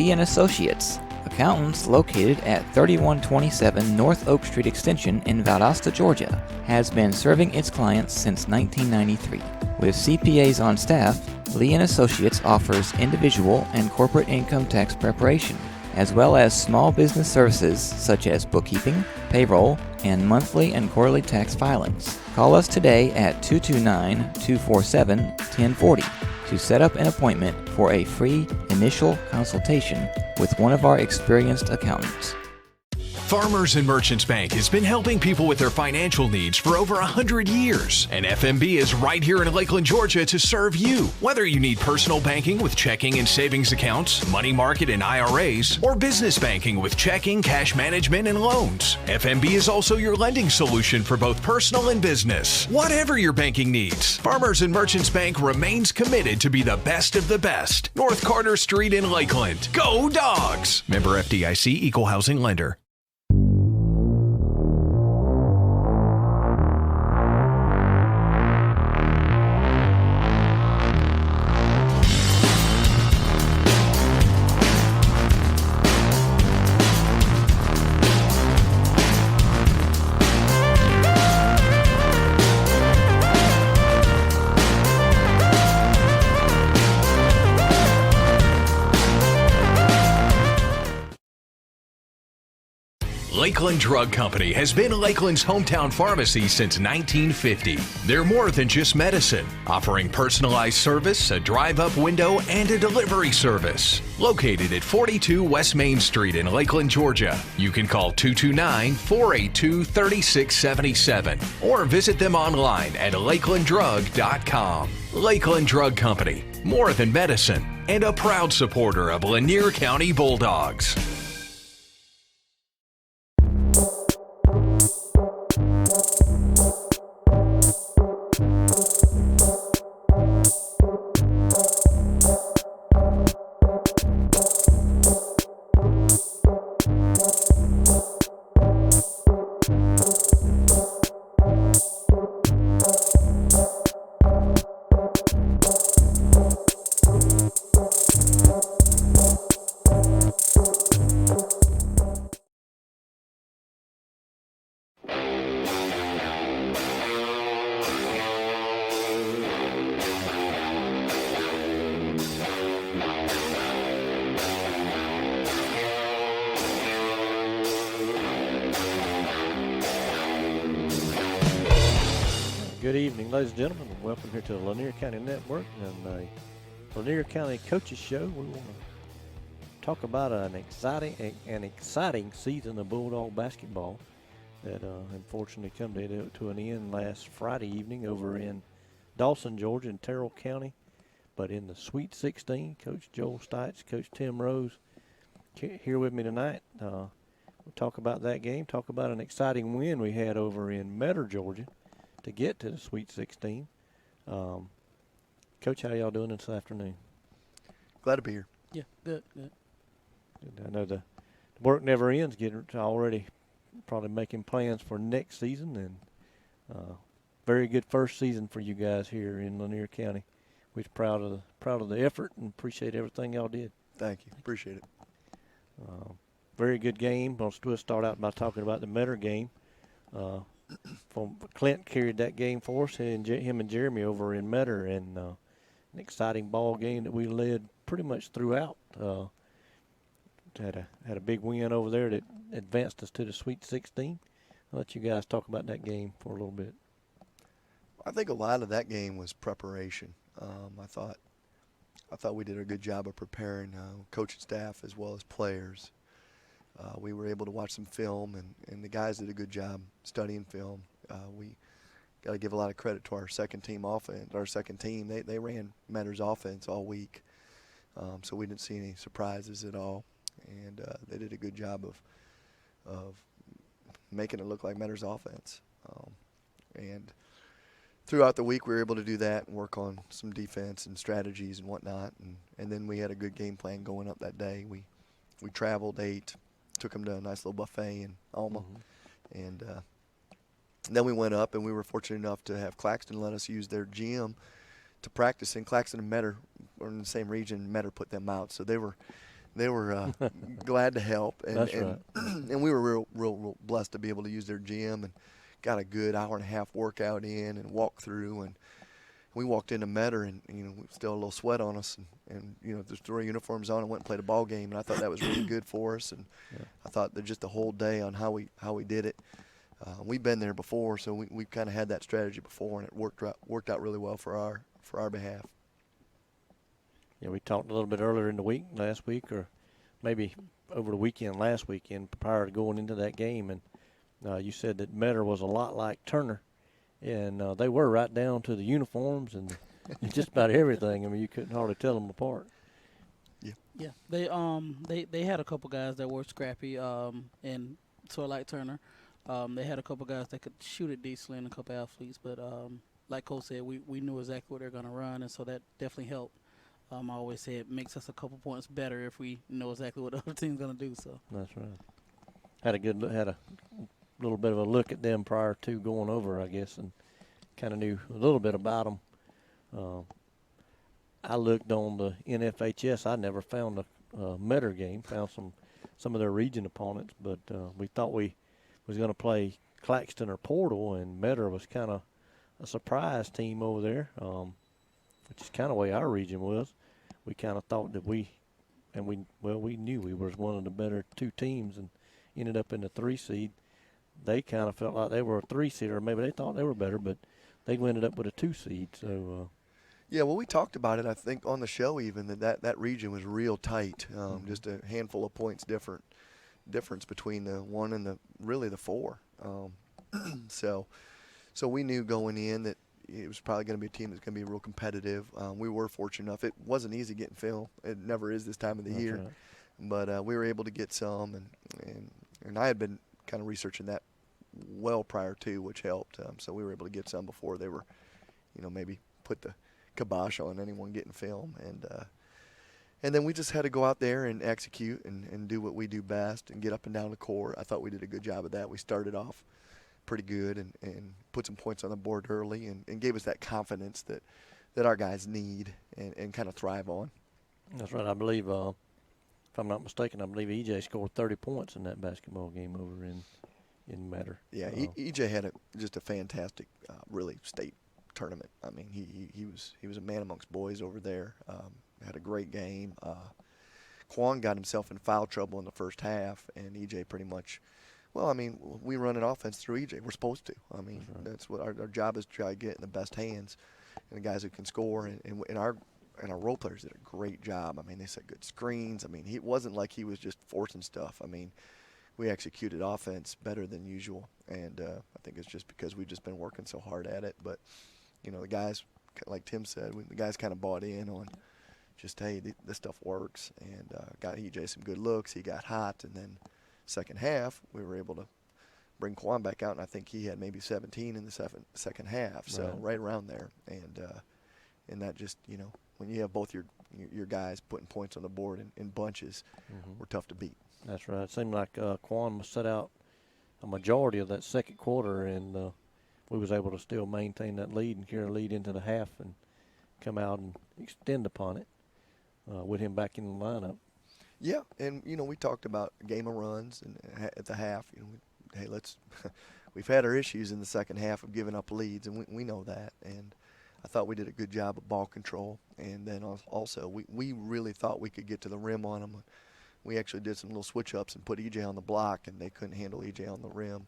Lee & Associates, accountants located at 3127 North Oak Street Extension in Valdosta, Georgia, has been serving its clients since 1993. With CPAs on staff, Lee & Associates offers individual and corporate income tax preparation, as well as small business services such as bookkeeping, payroll, and monthly and quarterly tax filings. Call us today at 229-247-1040 to set up an appointment for a free initial consultation with one of our experienced accountants. Farmers and Merchants Bank has been helping people with their financial needs for over 100 years, and FMB is right here in Lakeland, Georgia to serve you. Whether you need personal banking with checking and savings accounts, money market and IRAs, or business banking with checking, cash management, and loans, FMB is also your lending solution for both personal and business. Whatever your banking needs, Farmers and Merchants Bank remains committed to be the best of the best. North Carter Street in Lakeland. Go Dogs! Member FDIC, Equal Housing Lender. Lakeland Drug Company has been Lakeland's hometown pharmacy since 1950. They're more than just medicine, offering personalized service, a drive-up window, and a delivery service. Located at 42 West Main Street in Lakeland, Georgia, you can call 229-482-3677 or visit them online at lakelanddrug.com. Lakeland Drug Company, more than medicine, and a proud supporter of Lanier County Bulldogs. Good evening, ladies and gentlemen, and welcome here to the Lanier County Network and the Lanier County Coaches Show. We want to talk about an exciting season of Bulldog basketball that unfortunately come to an end last Friday evening over in Dawson, Georgia, in Terrell County. But in the Sweet 16, Coach Joel Stites, Coach Tim Rose here with me tonight. We'll talk about that game, talk about an exciting win we had over in Metter, Georgia, to get to the Sweet 16. Coach, how y'all doing this afternoon? Glad to be here. Yeah, good. I know the work never ends, getting already probably making plans for next season, and very good first season for you guys here in Lanier County. We're proud of the effort and appreciate everything y'all did. Thank you. Appreciate it. Very good game. We'll start out by talking about the Metter game. Clint carried that game for us, and him and Jeremy over in Metter, and an exciting ball game that we led pretty much throughout. Had a big win over there that advanced us to the Sweet 16. I'll let you guys talk about that game for a little bit. I think a lot of that game was preparation. I thought we did a good job of preparing coaching staff as well as players. We were able to watch some film, and the guys did a good job studying film. We got to give a lot of credit to our second team offense. Our second team, they ran Metter's offense all week, so we didn't see any surprises at all. And they did a good job of making it look like Metter's offense. And throughout the week, we were able to do that and work on some defense and strategies and whatnot. And then we had a good game plan going up that day. We traveled, ate, took them to a nice little buffet in Alma. Mm-hmm. And then we went up, and we were fortunate enough to have Claxton let us use their gym to practice. And Claxton and Metter were in the same region. Metter put them out. So they were they were glad to help. And, That's right. And we were real blessed to be able to use their gym and got a good hour-and-a-half workout in and walk through. And we walked into Metter and, still a little sweat on us. And just threw our uniforms on and went and played a ball game. And I thought that was really good for us. And I thought that just the whole day on how we did it. We've been there before, so we kind of had that strategy before, and it worked out really well for our behalf. Yeah, we talked a little bit earlier in the week, last week, or maybe over the weekend, last weekend, prior to going into that game, and you said that Metter was a lot like Turner, and they were right down to the uniforms and just about everything. I mean, you couldn't hardly tell them apart. Yeah, they had a couple guys that were scrappy, and sort of like Turner. They had a couple guys that could shoot it decently and a couple athletes, but like Coach said, we knew exactly what they're going to run, and so that definitely helped. I always say it makes us a couple points better if we know exactly what the other team's going to do. So that's right. Had a little bit of a look at them prior to going over, I guess, and kind of knew a little bit about them. I looked on the NFHS. I never found a Metter game. Found some of their region opponents, but we thought we was going to play Claxton or Portal, and Metter was kind of a surprise team over there, which is kind of the way our region was. We kind of thought that we knew we was one of the better two teams and ended up in the 3 seed. They kind of felt like they were a 3 seed, or maybe they thought they were better, but they ended up with a 2 seed. So. Yeah, well, we talked about it, I think, on the show even, that region was real tight, just a handful of points difference between the 1 and the 4. So we knew going in that it was probably going to be a team that's going to be real competitive. We were fortunate enough. It wasn't easy getting film. It never is this time of the year. Right. But we were able to get some, and I had been kind of researching that well prior to, which helped. So we were able to get some before they were, maybe put the kibosh on anyone getting film. And then we just had to go out there and execute and do what we do best and get up and down the court. I thought we did a good job of that. We started off pretty good and put some points on the board early and gave us that confidence that our guys need and kind of thrive on. That's right. I believe, if I'm not mistaken, I believe EJ scored 30 points in that basketball game over in Metter. Yeah, EJ had just a fantastic, really state tournament. I mean, he was a man amongst boys over there. Had a great game. Quan got himself in foul trouble in the first half, and EJ pretty much, well, I mean, we run an offense through EJ. We're supposed to. I mean, that's what our job is, to try to get in the best hands and the guys who can score. And our role players did a great job. I mean, they set good screens. I mean, it wasn't like he was just forcing stuff. I mean, we executed offense better than usual, and I think it's just because we've just been working so hard at it. But, the guys, like Tim said, the guys kind of bought in on just, hey, this stuff works, and got EJ some good looks. He got hot, and then second half we were able to bring Quan back out, and I think he had maybe 17 in the second half, so right around there. And that just, when you have both your guys putting points on the board in bunches, were tough to beat. That's right. It seemed like Quan was set out a majority of that second quarter, and we was able to still maintain that lead and carry a lead into the half and come out and extend upon it with him back in the lineup. Yeah, and, we talked about a game of runs and at the half, hey, we've had our issues in the second half of giving up leads, and we know that. And I thought we did a good job of ball control. And then also we really thought we could get to the rim on them. We actually did some little switch-ups and put EJ on the block, and they couldn't handle EJ on the rim.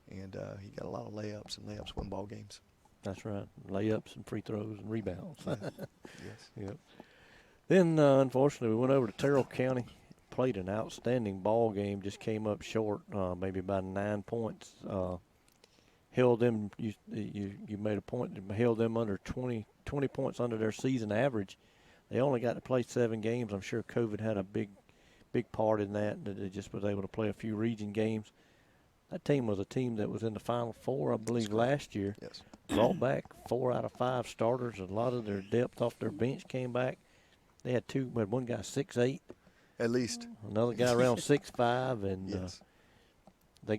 And he got a lot of layups, and layups win ball games. That's right. Layups and free throws and rebounds. Yes. Yep. Then, unfortunately, we went over to Terrell County, played an outstanding ball game, just came up short, maybe about 9 points. Held them, you made a point, held them under 20 points under their season average. They only got to play 7 games. I'm sure COVID had a big part in that they just was able to play a few region games. That team was a team that was in the Final Four, I believe, last year. Yes. Brought back 4 out of 5 starters. A lot of their depth off their bench came back. They had one guy 6'8", at least. Another guy around 6'5", and yes.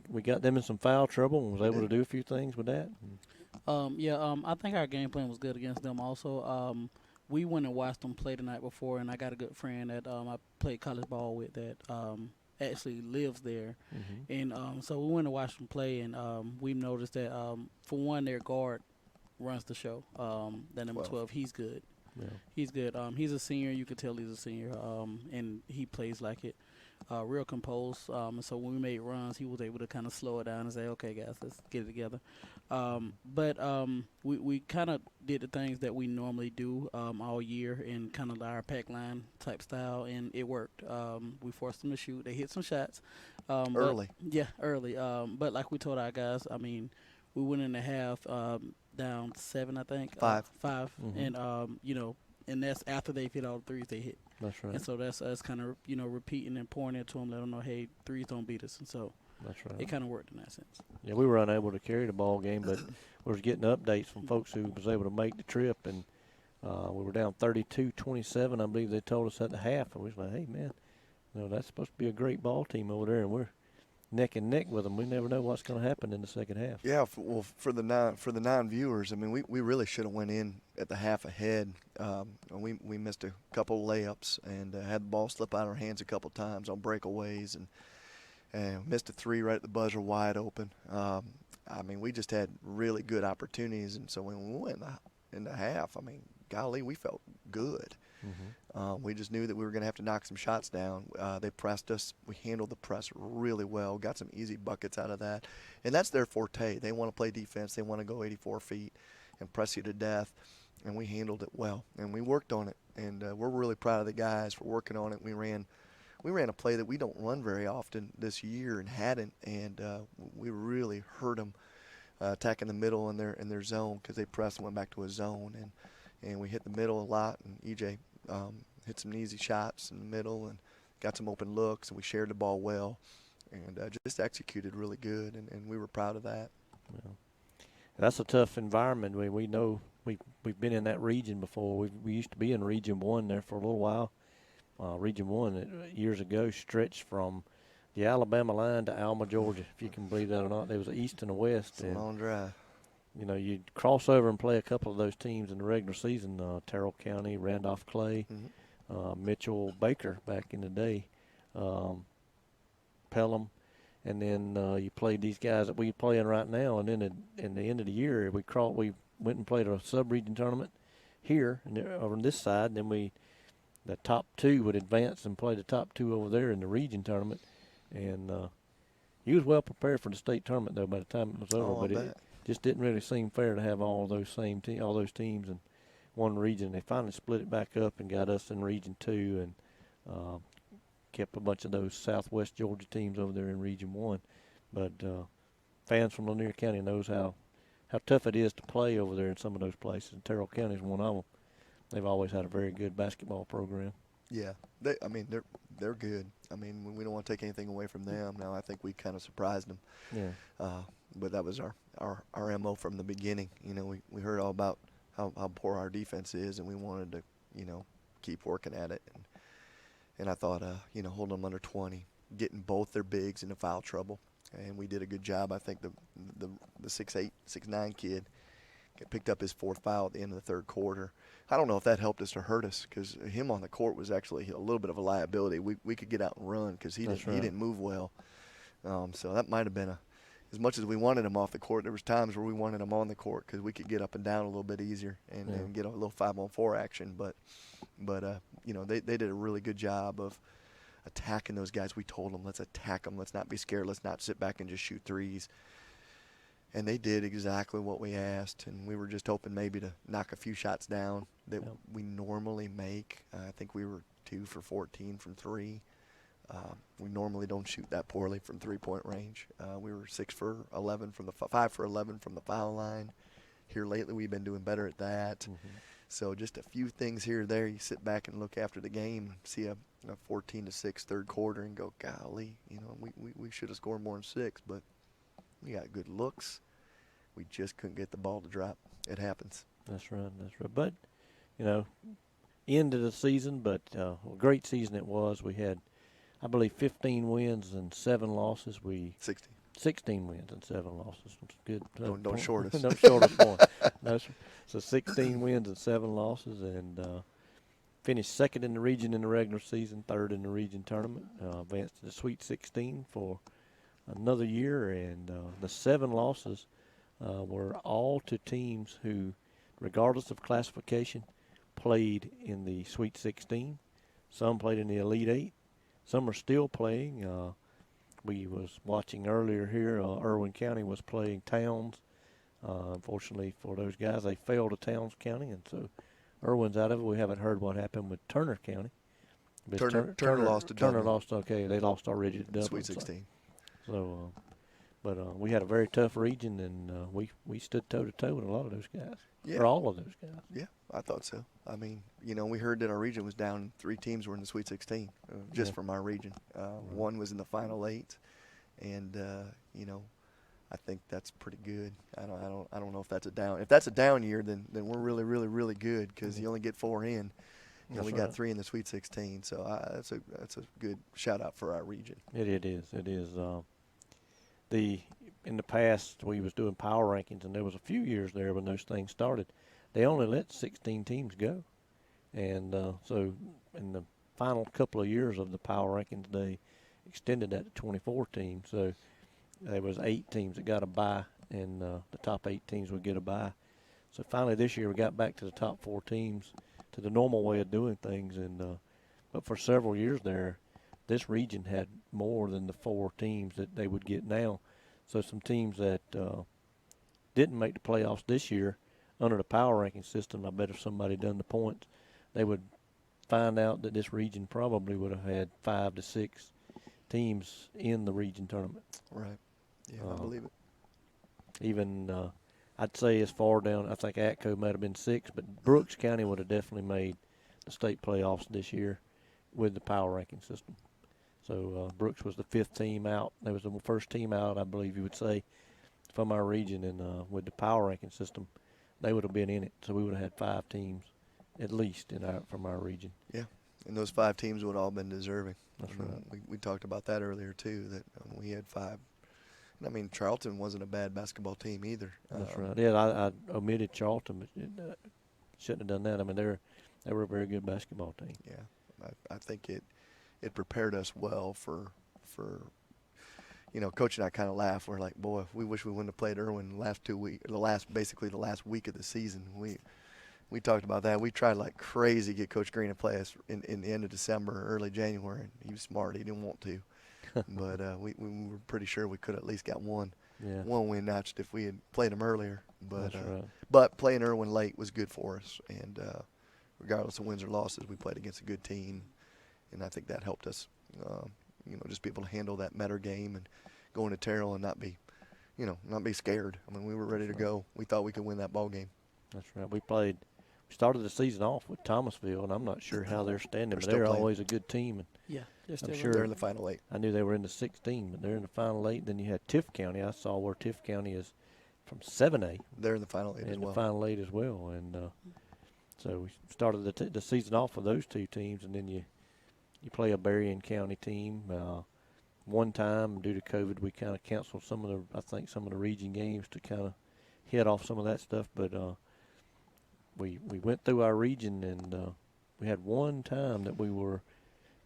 We got them in some foul trouble and was able to do a few things with that. I think our game plan was good against them also. we went and watched them play the night before, and I got a good friend that I played college ball with that actually lives there. And so we went and watched them play, and we noticed that, for one, their guard runs the show. That number 12, he's good. Yeah. He's good. He's a senior. You could tell he's a senior, and he plays like it. Real composed. And so when we made runs, he was able to kind of slow it down and say, okay, guys, let's get it together. But we kind of did the things that we normally do all year in kind of our pack line type style, and it worked. We forced them to shoot. They hit some shots. Early. Early. But like we told our guys, I mean, we went in the half down 7, I think. 5. 5. And, and that's after they've hit all the threes they hit. That's right. And so that's us kind of, repeating and pouring into them, let them know, hey, threes don't beat us. And so that's right. it kind of worked in that sense. Yeah, we were unable to carry the ball game, but we was getting updates from folks who was able to make the trip, and we were down 32-27, I believe they told us at the half. And we was like, hey, man, that's supposed to be a great ball team over there, and we're neck and neck with them. We never know what's going to happen in the second half. Yeah, for the non-viewers, I mean, we really should have went in at the half ahead. We missed a couple layups and had the ball slip out of our hands a couple times on breakaways, and missed a 3 right at the buzzer wide open. I mean, we just had really good opportunities, and so when we went in the half, I mean, golly, we felt good. We just knew that we were going to have to knock some shots down. They pressed us. We handled the press really well, got some easy buckets out of that. And that's their forte. They want to play defense. They want to go 84 feet and press you to death. And we handled it well. And we worked on it. And we're really proud of the guys for working on it. We ran a play that we don't run very often this year and hadn't. And we really hurt them attacking the middle in their zone, because they pressed and went back to a zone. And we hit the middle a lot. And EJ hit some easy shots in the middle and got some open looks, and we shared the ball well and just executed really good, and we were proud of that. Yeah. That's a tough environment. We know we've been in that region before. We used to be in Region 1 there for a little while. Region 1 years ago stretched from the Alabama line to Alma, Georgia, if you can believe that or not. There was an east and a west. It's a long drive. You'd cross over and play a couple of those teams in the regular season, Terrell County, Randolph Clay, Mitchell Baker back in the day, Pelham, and then you played these guys that we're playing right now, and then in the end of the year, we went and played a sub-region tournament here and over on this side, and then the top 2 would advance and play the top 2 over there in the region tournament, and he was well prepared for the state tournament, though, by the time it was over, but it just didn't really seem fair to have all those teams in one region. They finally split it back up and got us in Region 2, and kept a bunch of those Southwest Georgia teams over there in Region 1. But fans from Lanier County knows how tough it is to play over there in some of those places. And Terrell County is one of them. They've always had a very good basketball program. Yeah, they're good. I mean, we don't want to take anything away from them. Now, I think we kind of surprised them. Yeah. But that was our MO from the beginning. We heard all about how poor our defense is, and we wanted to, keep working at it. And I thought, holding them under 20, getting both their bigs into foul trouble, and we did a good job. I think the 6'8", 6'9" kid picked up his 4th foul at the end of the third quarter. I don't know if that helped us or hurt us, because him on the court was actually a little bit of a liability. We could get out and run because he didn't move well. So that might have been as much as we wanted him off the court, there was times where we wanted him on the court because we could get up and down a little bit easier and get a little 5-on-4 action. But they did a really good job of attacking those guys. We told them, let's attack them. Let's not be scared. Let's not sit back and just shoot threes. And they did exactly what we asked, and we were just hoping maybe to knock a few shots down that we normally make. I think we were 2 for 14 from 3. We normally don't shoot that poorly from three-point range. We were 5 for 11 from the foul line. Here lately, we've been doing better at that. Mm-hmm. So just a few things here or there. You sit back and look after the game, see a 14-6 third quarter, and go, golly, we should have scored more than 6, but we got good looks. We just couldn't get the ball to drop. It happens. That's right. But, end of the season, but a great season it was. We had, I believe, 15 wins and 7 losses. 60. 16 wins and 7 losses. Good. Don't short us. Don't short us one. No, so 16 wins and 7 losses, and finished second in the region in the regular season, third in the region tournament. Advanced to the Sweet 16 for another year, and the 7 losses were all to teams who, regardless of classification, played in the Sweet 16. Some played in the Elite 8. Some are still playing. We was watching earlier here, Irwin County was playing Towns. Unfortunately for those guys, they fell to Towns County, and so Irwin's out of it. We haven't heard what happened with Turner County. Turner lost to Dublin. Turner lost, okay, they lost already to Dublin. Sweet 16. So, but we had a very tough region, and we stood toe-to-toe with a lot of those guys, or all of those guys. Yeah, I thought so. I mean, we heard that our region was down. 3 teams were in the Sweet 16, just from our region. One was in the Final 8, and I think that's pretty good. I don't know if that's a down. If that's a down year, then we're really, really, really good, because you only get 4 in. We got 3 in the Sweet 16, so that's a good shout out for our region. It is. In the past, we was doing power rankings, and there was a few years there when those things started. They only let 16 teams go, and so in the final couple of years of the power rankings, they extended that to 24 teams. So there was 8 teams that got a bye, and the top 8 teams would get a bye. So finally this year we got back to the top 4 teams, to the normal way of doing things, and but for several years there, this region had more than the 4 teams that they would get now. So some teams that didn't make the playoffs this year under the power ranking system, I bet if somebody done the points, they would find out that this region probably would have had 5 to 6 teams in the region tournament. Right. Yeah, I believe it. Even I'd say as far down, I think Atco might have been 6, but Brooks County would have definitely made the state playoffs this year with the power ranking system. So Brooks was the 5th team out. They was the first team out, I believe you would say, from our region. And with the power ranking system, they would have been in it. So we would have had 5 teams at least from our region. Yeah, and those 5 teams would have all been deserving. That's right. We talked about that earlier, too, that we had 5. And, I mean, Charlton wasn't a bad basketball team either. That's right. Yeah, I omitted Charlton, but shouldn't have done that. I mean, they were a very good basketball team. Yeah, I think it prepared us well for Coach and I kind of laughed. We're like, boy, we wish we wouldn't have played Irwin the last 2 weeks, the last week of the season. We talked about that. We tried like crazy to get Coach Green to play us in the end of December, early January. And he was smart. He didn't want to. But we were pretty sure we could at least got one win notched if we had played him earlier. But right. But playing Irwin late was good for us. And regardless of wins or losses, we played against a good team. And I think that helped us, just be able to handle that Metter game and go into Terrell and not be scared. I mean, we were ready to go. We thought we could win that ball game. That's right. We started the season off with Thomasville, and I'm not sure how they're standing, but they're playing. always a good team. And Yeah, they're still They're in the Final 8. I knew they were in the 16, but they're in the Final 8. Then you had Tift County. I saw where Tift County is from 7A. They're in the Final 8 as well. In the Final 8 as well. And so we started the season off with those 2 teams, and then you play a Berrien County team. One time, due to COVID, we kind of canceled some of the region games to kind of head off some of that stuff. But we went through our region, and we had one time that we were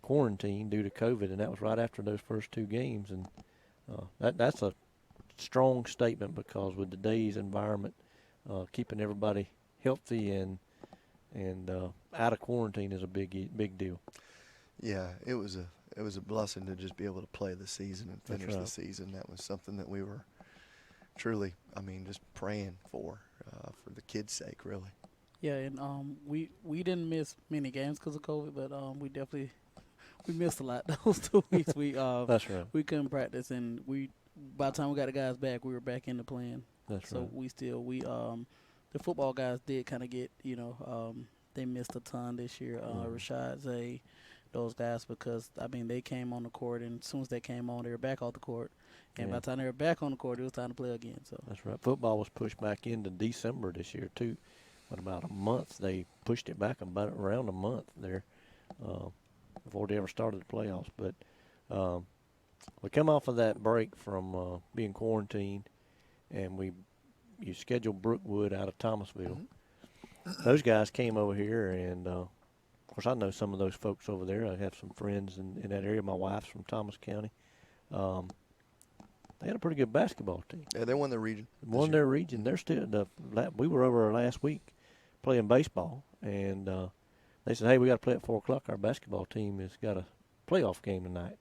quarantined due to COVID, and that was right after those first 2 games. And that's a strong statement, because with today's environment, keeping everybody healthy and out of quarantine is a big deal. Yeah, it was a blessing to just be able to play the season and finish That's right. the season. That was something that we were truly, just praying for the kids' sake, really. Yeah, and we didn't miss many games because of COVID, but we missed a lot those 2 weeks. That's right. We couldn't practice, and by the time we got the guys back, we were back in the plan. That's right. So the football guys did kind of get they missed a ton this year. Rashad, Zay, those guys, because they came on the court, and as soon as they came on, they were back off the court. And by the time they were back on the court, it was time to play again. So that's right. Football was pushed back into December this year too. But about a month, they pushed it back about around a month there before they ever started the playoffs. But We come off of that break from being quarantined, and you scheduled Brookwood out of Thomasville. Mm-hmm. Those guys came over here, and of course I know some of those folks over there. I have some friends in that area. My wife's from Thomas County. They had a pretty good basketball team. Yeah, they won their region. Won their region. They're still we were over last week playing baseball, and they said, "Hey, we got to play at 4 o'clock. Our basketball team has got a playoff game tonight."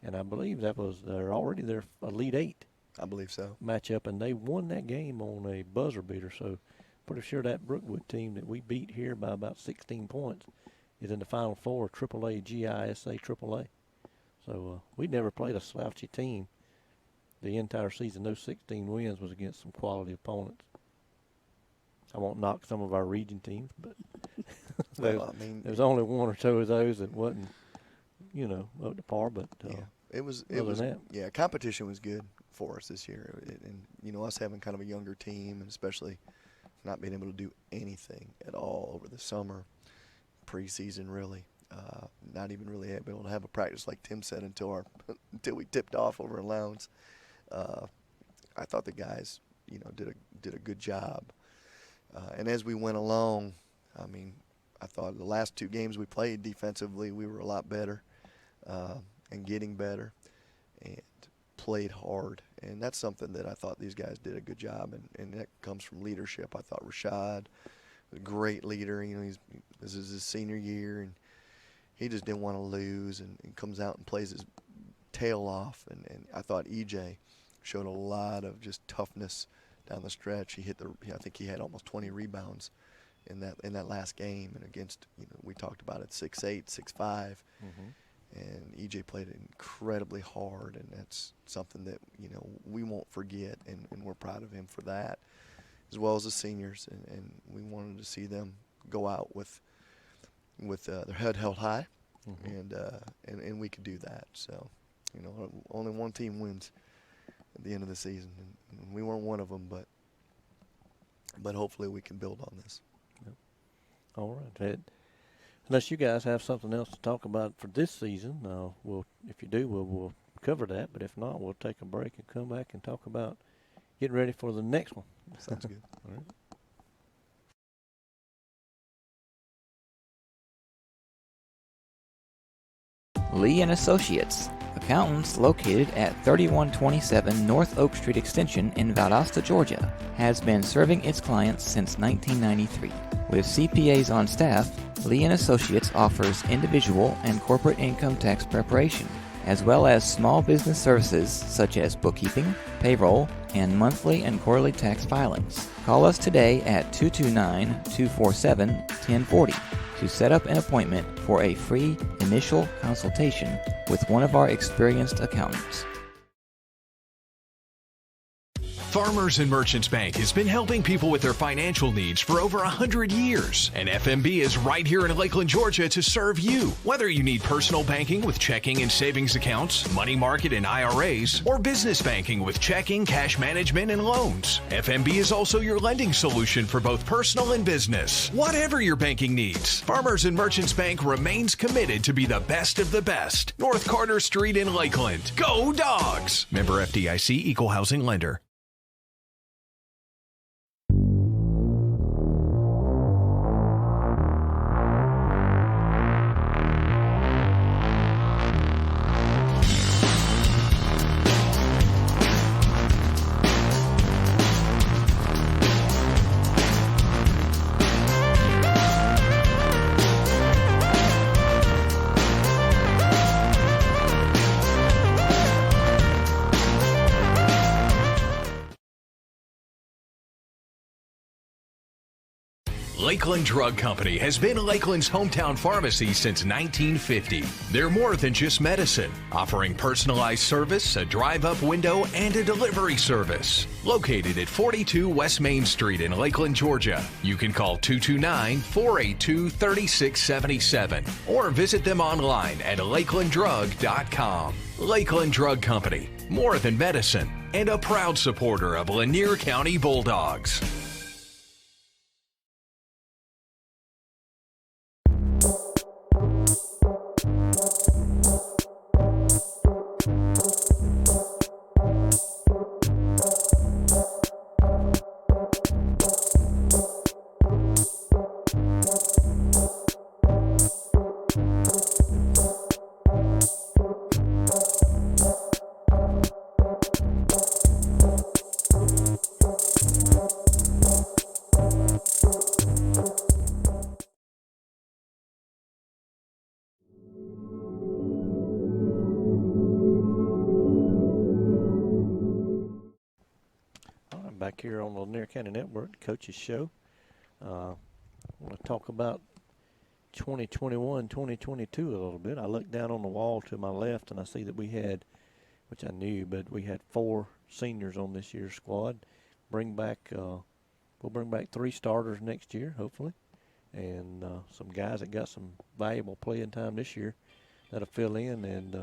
And I believe they're already their Elite Eight. I believe so. Matchup, and they won that game on a buzzer beater. So, pretty sure that Brookwood team that we beat here by about 16 points is in the Final Four, AAA, GISA, AAA. So we never played a slouchy team the entire season. Those 16 wins was against some quality opponents. I won't knock some of our region teams, but there's only one or two of those that wasn't, up to par. But it was that. Competition was good for us this year, and us having kind of a younger team, and especially not being able to do anything at all over the summer, preseason really, not even really able to have a practice like Tim said until we tipped off over in Lowndes. I thought the guys, did a good job, and as we went along, I thought the last 2 games we played defensively, we were a lot better. And getting better and played hard. And that's something that I thought these guys did a good job, and that comes from leadership. I thought Rashad was a great leader. This is his senior year, and he just didn't want to lose and comes out and plays his tail off. And I thought EJ showed a lot of just toughness down the stretch. I think he had almost 20 rebounds in that last game, and against, we talked about it, 6'8", 6'5". Mm-hmm. And EJ played it incredibly hard, and that's something that, we won't forget, and we're proud of him for that, as well as the seniors. And we wanted to see them go out with their head held high, mm-hmm. and we could do that. So, only one team wins at the end of the season, and we weren't one of them, but hopefully we can build on this. Yep. All right, Ed. Unless you guys have something else to talk about for this season, if you do, we'll cover that. But if not, we'll take a break and come back and talk about getting ready for the next one. Sounds good. All right. Lee & Associates, accountants located at 3127 North Oak Street Extension in Valdosta, Georgia, has been serving its clients since 1993. With CPAs on staff, Lee & Associates offers individual and corporate income tax preparation, as well as small business services such as bookkeeping, payroll, and monthly and quarterly tax filings. Call us today at 229-247-1040 to set up an appointment for a free initial consultation with one of our experienced accountants. Farmers and Merchants Bank has been helping people with their financial needs for over 100 years. And FMB is right here in Lakeland, Georgia to serve you. Whether you need personal banking with checking and savings accounts, money market and IRAs, or business banking with checking, cash management, and loans, FMB is also your lending solution for both personal and business. Whatever your banking needs, Farmers and Merchants Bank remains committed to be the best of the best. North Carter Street in Lakeland. Go Dogs! Member FDIC, Equal Housing Lender. Lakeland Drug Company has been Lakeland's hometown pharmacy since 1950. They're more than just medicine, offering personalized service, a drive-up window, and a delivery service. Located at 42 West Main Street in Lakeland, Georgia. You can call 229-482-3677 or visit them online at lakelanddrug.com. Lakeland Drug Company, more than medicine, and a proud supporter of Lanier County Bulldogs. back here on the Lanier County Network, Coach's Show. I want to talk about 2021, 2022 a little bit. I looked down on the wall to my left, and I see that we had, which I knew, but we had 4 seniors on this year's squad. We'll bring back 3 starters next year, hopefully, and some guys that got some valuable playing time this year that'll fill in. And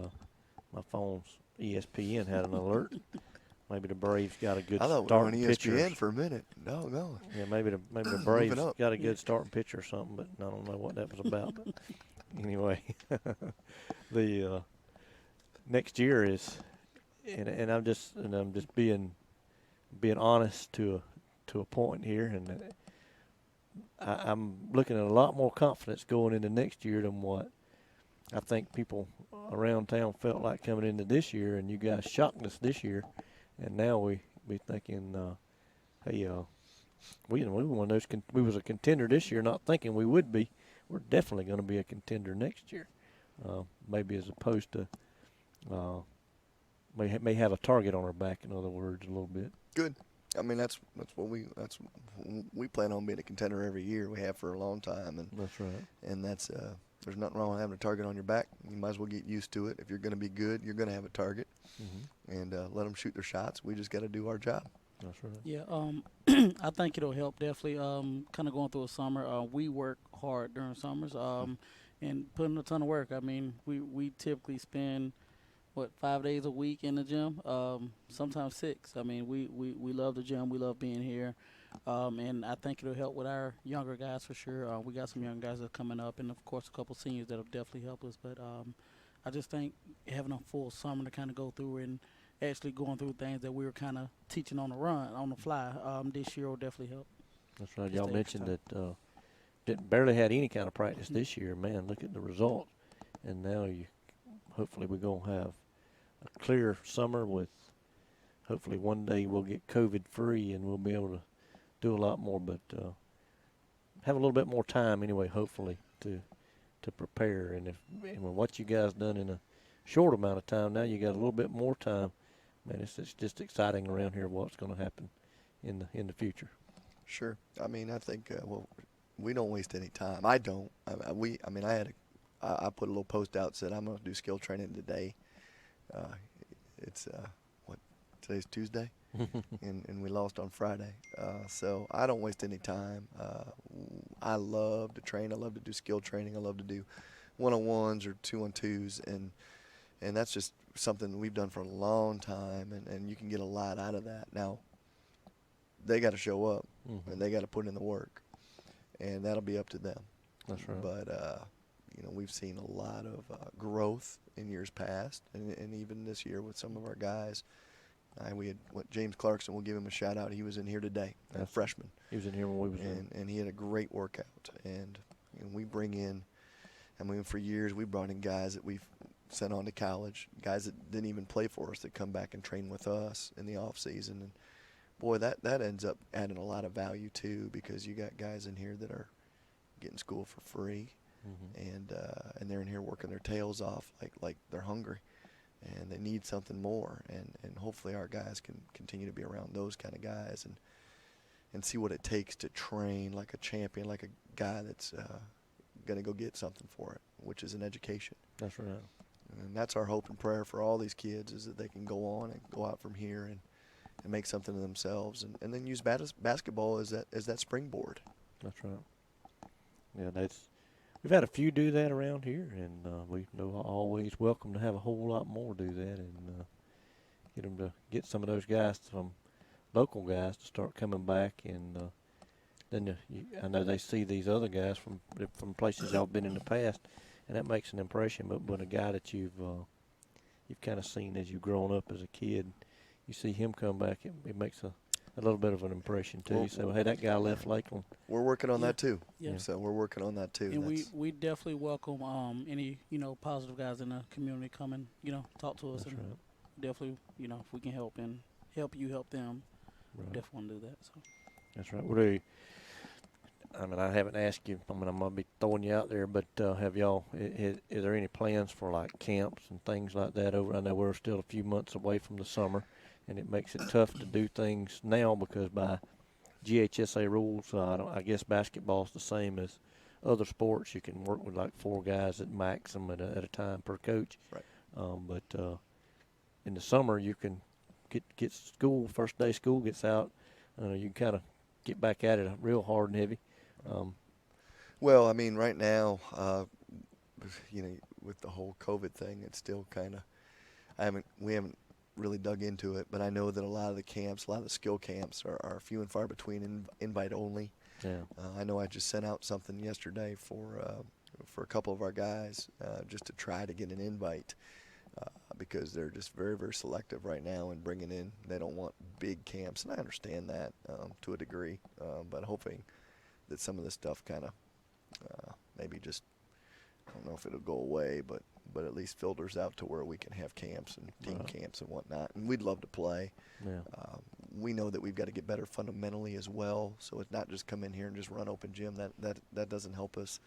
my phone's ESPN had an alert. Maybe the Braves got a good starting pitcher. I thought we were on ESPN for a minute. No. Yeah, maybe the Braves got a good starting pitcher or something, but I don't know what that was about. But anyway, the next year is, and I'm just being honest to a point here, and I'm looking at a lot more confidence going into next year than what I think people around town felt like coming into this year. And you guys shocked us this year. And now we thinking, hey, we one of those. We was a contender this year, not thinking we would be. We're definitely going to be a contender next year. Maybe as opposed to, may have a target on our back. In other words, a little bit. Good. I mean, that's what we plan on being a contender every year. We have for a long time, and that's right. And that's there's nothing wrong with having a target on your back. You might as well get used to it. If you're going to be good, you're going to have a target, and let them shoot their shots. We just got to do our job. That's right. Yeah, I think it'll help definitely. Kind of going through a summer, we work hard during summers, and put in a ton of work. I mean, we typically spend 5 days a week in the gym, sometimes 6. I mean, we love the gym. We love being here. And I think it'll help with our younger guys for sure. We got some young guys that are coming up, and, of course, a couple seniors that will definitely help us. But I just think having a full summer to kind of go through and actually going through things that we were kind of teaching on the fly, this year will definitely help. That's right. Y'all mentioned that barely had any kind of practice this year. Man, look at the results. And now hopefully we're going to have a clear summer with hopefully one day we'll get COVID-free and we'll be able to do a lot more, but have a little bit more time anyway, hopefully, to prepare. And with what you guys done in a short amount of time, now you got a little bit more time. Man, it's just exciting around here what's going to happen in the future. Sure. I mean, I think we don't waste any time. I don't. I put a little post out said I'm going to do skill training today. It's today's Tuesday. and we lost on Friday. So I don't waste any time. I love to train. I love to do skill training. I love to do one-on-ones or 2-on-2s, and that's just something we've done for a long time, and you can get a lot out of that. Now, they got to show up, and they got to put in the work, and that'll be up to them. That's right. But, we've seen a lot of growth in years past, and even this year with some of our guys. We had James Clarkson. We'll give him a shout out. He was in here today, a freshman. He was in here when we was in, and he had a great workout. And we bring in, for years we brought in guys that we've sent on to college, guys that didn't even play for us that come back and train with us in the off season. And boy, that ends up adding a lot of value too, because you got guys in here that are getting school for free, and they're in here working their tails off like they're hungry. And they need something more, and hopefully our guys can continue to be around those kind of guys and see what it takes to train like a champion, like a guy that's going to go get something for it, which is an education. That's right. And that's our hope and prayer for all these kids, is that they can go on and go out from here and make something of themselves, and then use basketball as that springboard. That's right. Yeah, we've had a few do that around here, and we know always welcome to have a whole lot more do that, and get some of those guys, some local guys, to start coming back, and then I know they see these other guys from places y'all been in the past, and that makes an impression. But a guy that you've kind of seen as you've grown up as a kid, you see him come back, it makes a little bit of an impression too. So hey, that guy left Lakeland. We're working on that too. Yeah. So we're working on that too. And we definitely welcome any positive guys in the community come and talk to us. That's and right. Definitely if we can help them, Right. definitely want to do that. So. That's right. I haven't asked you. I'm gonna be throwing you out there, but have y'all? Is there any plans for like camps and things like that over? I know we're still a few months away from the summer, and it makes it tough to do things now because by GHSA rules, I guess basketball's the same as other sports. You can work with like 4 guys at maximum at a time per coach. Right. But in the summer, you can get school, first day school gets out, you can kind of get back at it real hard and heavy. Well, I mean, right now, with the whole COVID thing, it's still kind of, we haven't really dug into it, but I know that a lot of the camps, a lot of the skill camps are few and far between, invite only. Yeah. I know I just sent out something yesterday for a couple of our guys just to try to get an invite because they're just very, very selective right now in bringing in. They don't want big camps, and I understand that to a degree, but hoping that some of this stuff kind of maybe just, I don't know if it'll go away, but at least filters out to where we can have camps and team camps and whatnot. And we'd love to play. Yeah. We know that we've got to get better fundamentally as well, so it's not just come in here and just run open gym. That doesn't help us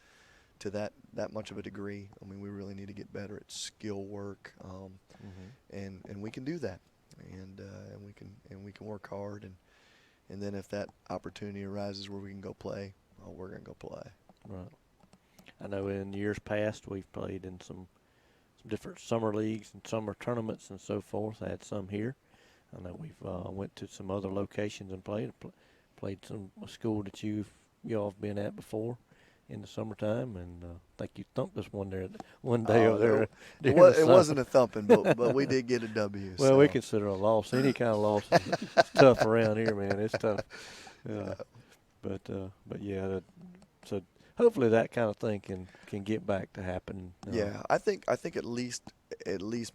to that much of a degree. I mean, we really need to get better at skill work, and we can do that, and we can work hard, and then if that opportunity arises where we can go play, we're gonna go play. Right. I know in years past we've played in some different summer leagues and summer tournaments and so forth. I had some here. I know we've went to some other locations and played a school that y'all have been at before in the summertime, and I think you thumped us one day over there. It wasn't a thumping, but we did get a W. Well, so. we consider a loss. Any kind of loss is tough around here, man. It's tough. But yeah, so hopefully that kind of thing can get back to happen. Yeah, I think at least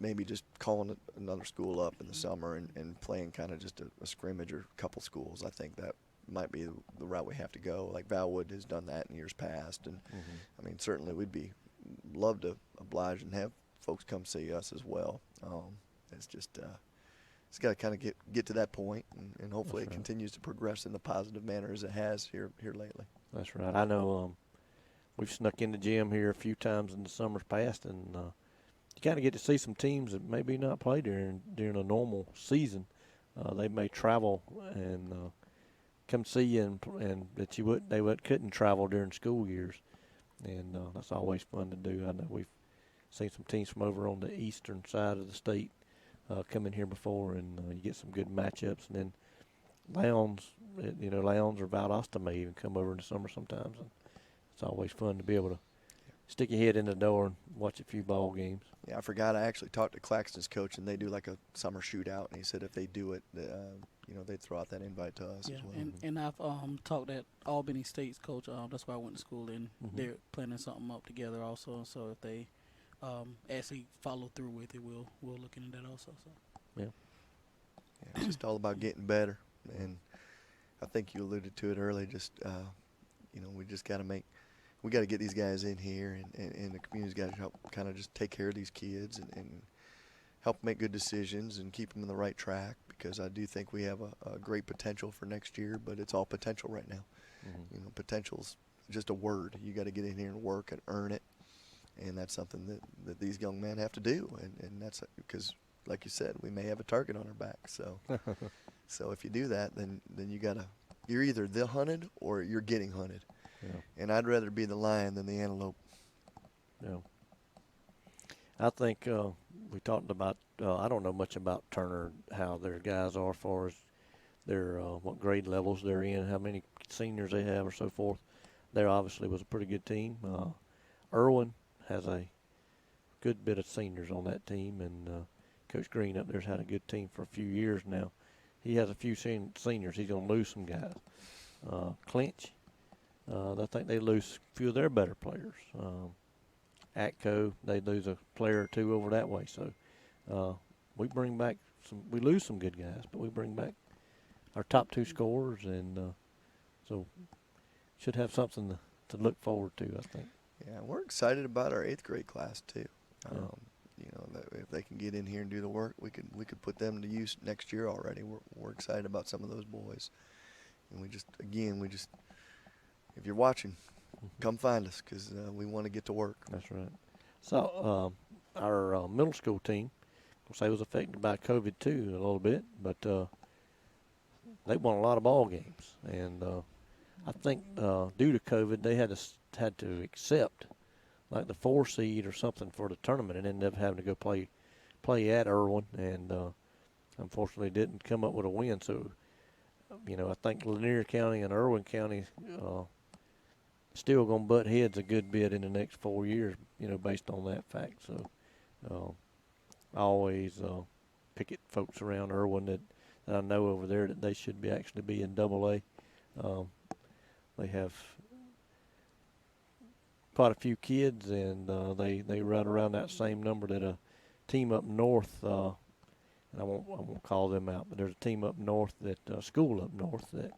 maybe just calling another school up in the summer and playing kind of just a scrimmage or a couple schools. I think that might be the route we have to go. Like Valwood has done that in years past, and I mean certainly we'd love to oblige and have folks come see us as well. It's just it's got to kind of get to that point, and hopefully it continues to progress in the positive manner as it has here lately. That's right. I know we've snuck in the gym here a few times in the summers past, and you kind of get to see some teams that maybe not play during a normal season. They may travel and come see you, and that couldn't travel during school years, and that's always fun to do. I know we've seen some teams from over on the eastern side of the state come in here before, and you get some good matchups. And then Lowndes or Valdosta may even come over in the summer sometimes, and it's always fun to be able to stick your head in the door and watch a few ball games. Yeah, I forgot. I actually talked to Claxton's coach, and they do like a summer shootout, and he said if they do it, they'd throw out that invite to us as well. And I've talked at Albany State's coach. That's where I went to school, and they're planning something up together also. So if they actually follow through with it, we'll look into that also. So yeah, it's just all about getting better, and I think you alluded to it earlier. Just we just got to we got to get these guys in here, and the community's got to help kind of just take care of these kids and help make good decisions and keep them in the right track, because I do think we have a great potential for next year, but it's all potential right now. Potential's just a word. You got to get in here and work and earn it, and that's something that these young men have to do, and that's because, like you said, we may have a target on our back. So so if you do that, then you're either the hunted or you're getting hunted. Yeah. And I'd rather be the lion than the antelope. Yeah. I think we talked about, I don't know much about Turner, how their guys are as far as their what grade levels they're in, how many seniors they have or so forth. There obviously was a pretty good team. Irwin has a good bit of seniors on that team, and Coach Green up there's had a good team for a few years now. He has a few seniors. He's going to lose some guys. Clinch, I think they lose a few of their better players. Atco, they lose a player or two over that way. So we bring back we lose some good guys, but we bring back our top 2 scorers, and so should have something to look forward to, I think. Yeah, we're excited about our 8th grade class too. If they can get in here and do the work, we could put them to use next year already. We're excited about some of those boys, and we just if you're watching, come find us, because we want to get to work. That's right. So our middle school team say was affected by COVID too a little bit, but they won a lot of ball games, and I think due to COVID they had to accept like the 4 seed or something for the tournament, and ended up having to go play at Irwin, and unfortunately didn't come up with a win. So I think Lanier County and Irwin County still gonna butt heads a good bit in the next 4 years, based on that fact. So I always pick at folks around Irwin that I know over there that they should actually be in AA. They have quite a few kids, and they run around that same number that a team up north, and I won't call them out, but there's a team up north school up north that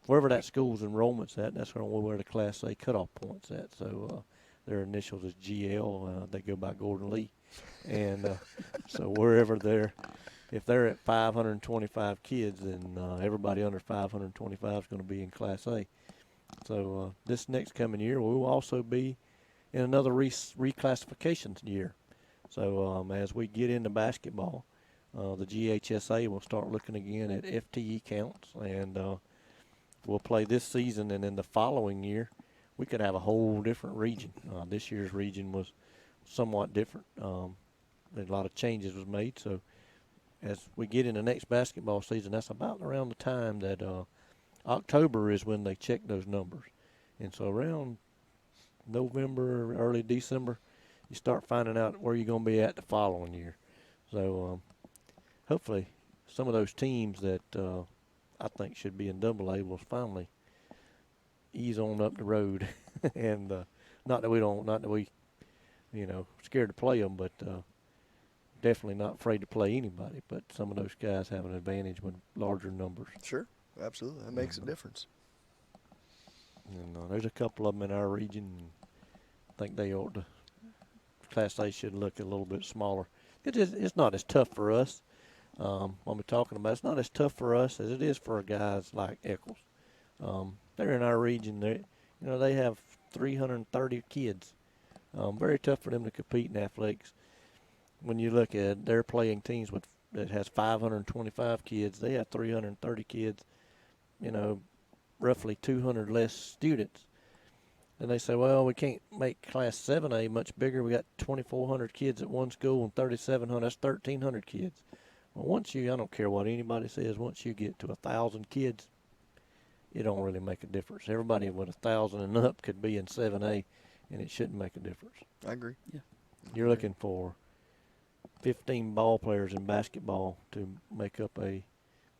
wherever that school's enrollment's at, that's where the Class A cutoff point's at. So their initials is GL. They go by Gordon Lee, and so wherever if they're at 525 kids, then everybody under 525 is going to be in Class A. So this next coming year, we will also be in another reclassification year. So as we get into basketball, the GHSA will start looking again at FTE counts, and we'll play this season, and then the following year, we could have a whole different region. This year's region was somewhat different. A lot of changes was made, so as we get in the next basketball season, that's about around the time that October is when they check those numbers. And so around November, early December, you start finding out where you're going to be at the following year. So hopefully some of those teams that I think should be in AA will finally ease on up the road. And not that we scared to play them, but definitely not afraid to play anybody. But some of those guys have an advantage with larger numbers. Sure. Absolutely. That makes a difference. And there's a couple of them in our region. I think they ought to. Class A should look a little bit smaller. It's not as tough for us. When we're talking about, it's not as tough for us as it is for guys like Eccles. They're in our region. They have 330 kids. Very tough for them to compete in athletics. When you look at they're playing teams that has 525 kids, they have 330 kids. Roughly 200 less students. And they say, well, we can't make Class 7A much bigger. We got 2,400 kids at one school and 3,700. That's 1,300 kids. Well, I don't care what anybody says, once you get to 1,000 kids, it don't really make a difference. Everybody with 1,000 and up could be in 7A, and it shouldn't make a difference. I agree. Yeah. You're looking for 15 ball players in basketball to make up a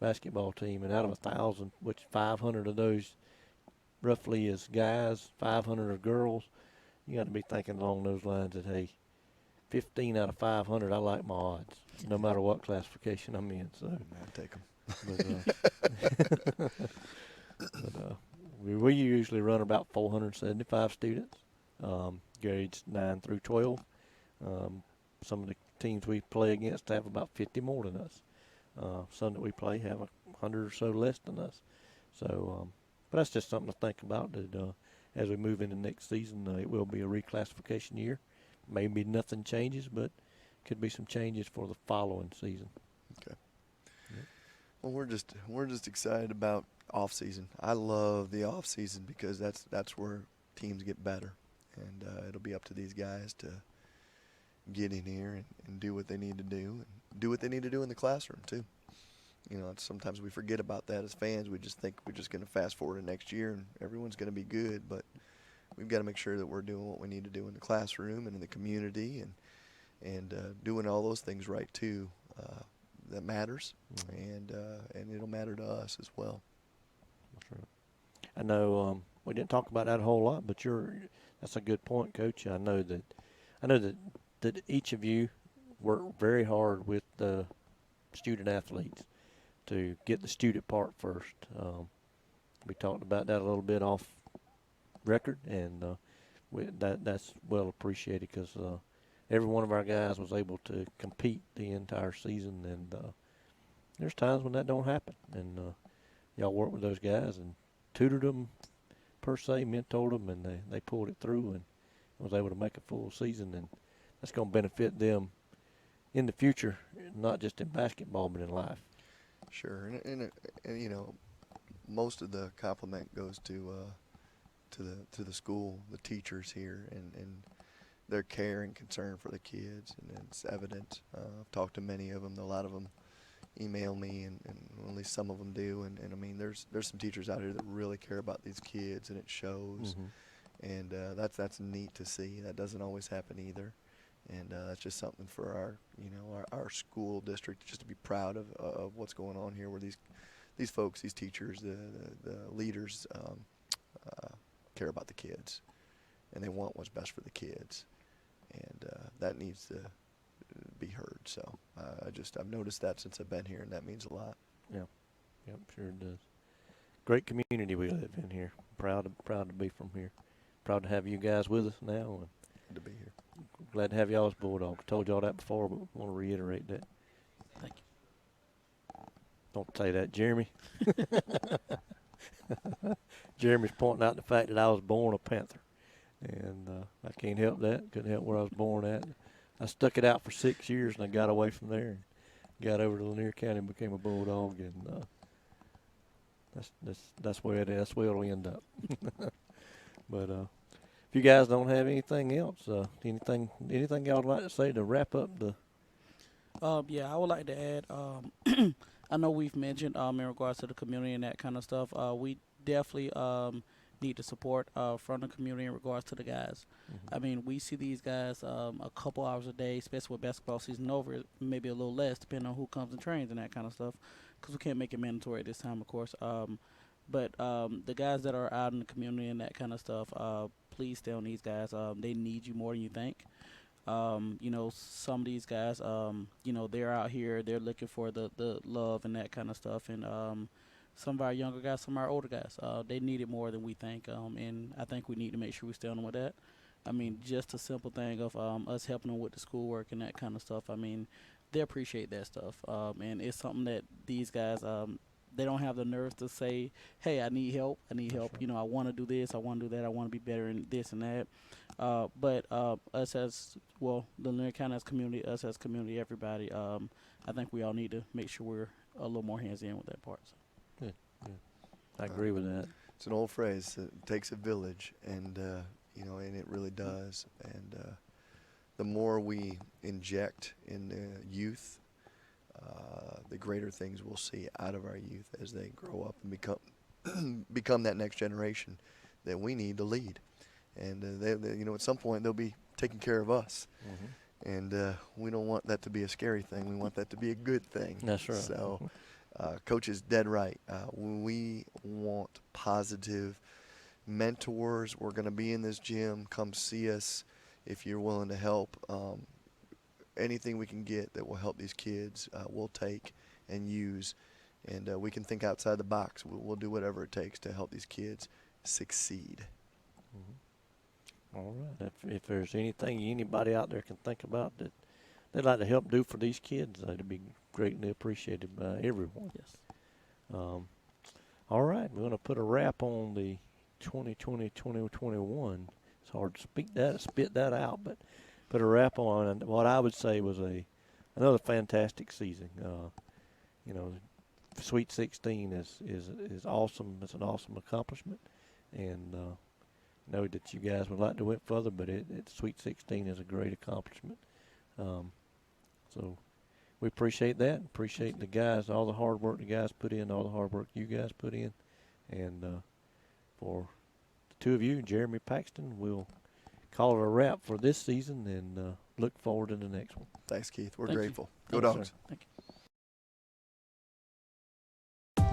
basketball team, and out of 1,000, which 500 of those roughly is guys, 500 are girls, you got to be thinking along those lines that, hey, 15 out of 500, I like my odds, no matter what classification I'm in. So I'll take them. We usually run about 475 students, grades 9 through 12. Some of the teams we play against have about 50 more than us. Some that we play have 100 or so less than us. So, but that's just something to think about. That as we move into next season, it will be a reclassification year. Maybe nothing changes, but could be some changes for the following season. Okay. Yep. Well, we're just excited about off season. I love the off season because that's where teams get better, and it'll be up to these guys to get in here and do what they need to do, and do what they need to do in the classroom too. Sometimes we forget about that as fans. We just think we're just going to fast forward to next year and everyone's going to be good, but we've got to make sure that we're doing what we need to do in the classroom and in the community, and doing all those things right too. That matters, and it'll matter to us as well. That's right. I know we didn't talk about that a whole lot, but that's a good point, Coach. I know that each of you work very hard with the student athletes to get the student part first. We talked about that a little bit off record, and that's well appreciated because every one of our guys was able to compete the entire season, and there's times when that don't happen, and y'all work with those guys and tutored them per se, mentored them, and they pulled it through and was able to make a full season, and that's going to benefit them in the future, not just in basketball, but in life. Sure, and you know, most of the compliment goes to the school, the teachers here, and their care and concern for the kids, and it's evident. I've talked to many of them. A lot of them email me, and at least some of them do. And I mean, there's some teachers out here that really care about these kids, and it shows. And that's neat to see. That doesn't always happen either. And that's just something for our school district just to be proud of what's going on here, where these folks, these teachers, the leaders care about the kids, and they want what's best for the kids, and that needs to be heard. So I've noticed that since I've been here, and that means a lot. Yeah, yep, sure it does. Great community we live in here. Proud to be from here. Proud to have you guys with us now. And good to be here. Glad to have y'all as Bulldogs. Told y'all that before, but want to reiterate that. Thank you. Don't say that, Jeremy. Jeremy's pointing out the fact that I was born a Panther, and I can't help that. Couldn't help where I was born at. I stuck it out for 6 years, and I got away from there and got over to Lanier County and became a Bulldog, and that's where it is. That's where it'll end up. But if you guys don't have anything else, anything y'all would like to say to wrap up the? Yeah, I would like to add. I know we've mentioned in regards to the community and that kind of stuff. We definitely need to support from the community in regards to the guys. I mean, we see these guys a couple hours a day, especially with basketball season over, maybe a little less, depending on who comes and trains and that kind of stuff, because we can't make it mandatory at this time, of course. But the guys that are out in the community and that kind of stuff, please stay on these guys. They need you more than you think. You know, some of these guys, you know, they're out here, they're looking for the love and that kind of stuff. And some of our younger guys, some of our older guys, they need it more than we think. And I think we need to make sure we stay on them with that. I mean, just a simple thing of us helping them with the schoolwork and that kind of stuff. I mean, they appreciate that stuff. And it's something that these guys, they don't have the nerve to say, hey, I need help. Right. You know, I want to do this. I want to do that. I want to be better in this and that. But us as, well, the Lanier County as community, us as community, everybody, I think we all need to make sure we're a little more hands-in with that part. So. Good. I agree with that. It's an old phrase. It takes a village, and, you know, and it really does. And the more we inject in the youth, the greater things we'll see out of our youth as they grow up and become that next generation that we need to lead. And they, you know, at some point they'll be taking care of us. And we don't want that to be a scary thing. We want that to be a good thing. That's right. So Coach is dead right. We want positive mentors. We're going to be in this gym. Come see us if you're willing to help. Anything we can get that will help these kids, we'll take and use. And we can think outside the box. We'll do whatever it takes to help these kids succeed. All right. If there's anything anybody out there can think about that they'd like to help do for these kids, that'd be greatly appreciated by everyone. Yes. All right. We're going to put a wrap on the 2020-2021. It's hard to spit that out, but put a wrap on what I would say was another fantastic season. You know, Sweet 16 is awesome. It's an awesome accomplishment, and know that you guys would like to went further, but Sweet 16 is a great accomplishment. So we appreciate that. Appreciate the guys, all the hard work the guys put in, all the hard work you guys put in, and for the two of you, Jeremy Paxton, we'll call it a wrap for this season and look forward to the next one. Thanks, Keith. We're Thank grateful. You. Go Dogs. Thank you.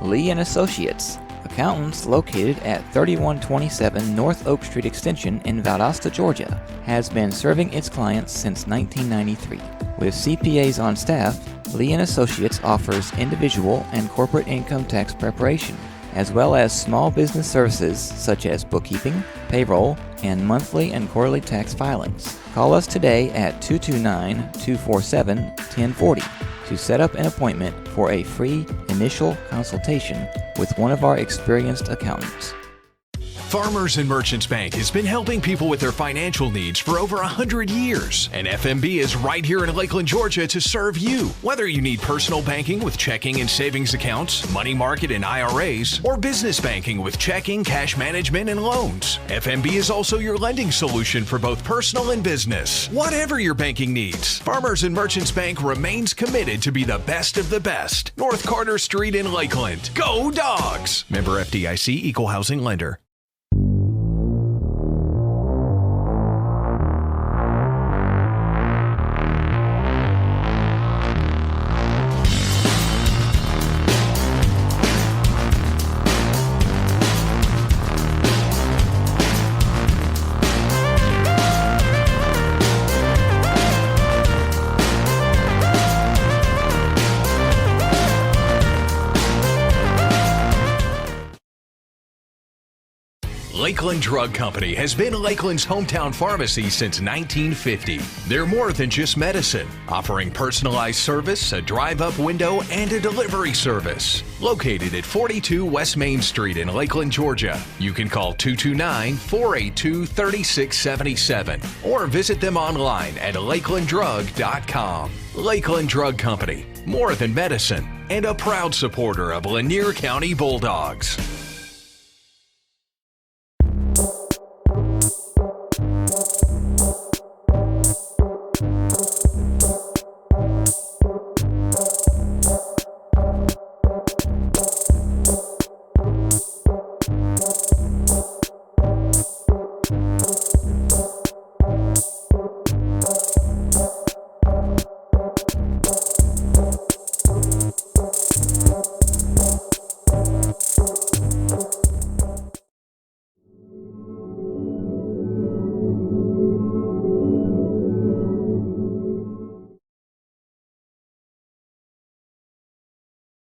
Lee and Associates, accountants located at 3127 North Oak Street Extension in Valdosta, Georgia, has been serving its clients since 1993. With CPAs on staff, Lee and Associates offers individual and corporate income tax preparation, as well as small business services such as bookkeeping, payroll, and monthly and quarterly tax filings. Call us today at 229-247-1040 to set up an appointment for a free initial consultation with one of our experienced accountants. Farmers and Merchants Bank has been helping people with their financial needs for over 100 years. And FMB is right here in Lakeland, Georgia to serve you. Whether you need personal banking with checking and savings accounts, money market and IRAs, or business banking with checking, cash management, and loans, FMB is also your lending solution for both personal and business. Whatever your banking needs, Farmers and Merchants Bank remains committed to be the best of the best. North Carter Street in Lakeland. Go Dogs! Member FDIC, Equal Housing Lender. Lakeland Drug Company has been Lakeland's hometown pharmacy since 1950. They're more than just medicine, offering personalized service, a drive-up window, and a delivery service. Located at 42 West Main Street in Lakeland, Georgia. You can call 229-482-3677 or visit them online at lakelanddrug.com. Lakeland Drug Company, more than medicine, and a proud supporter of Lanier County Bulldogs.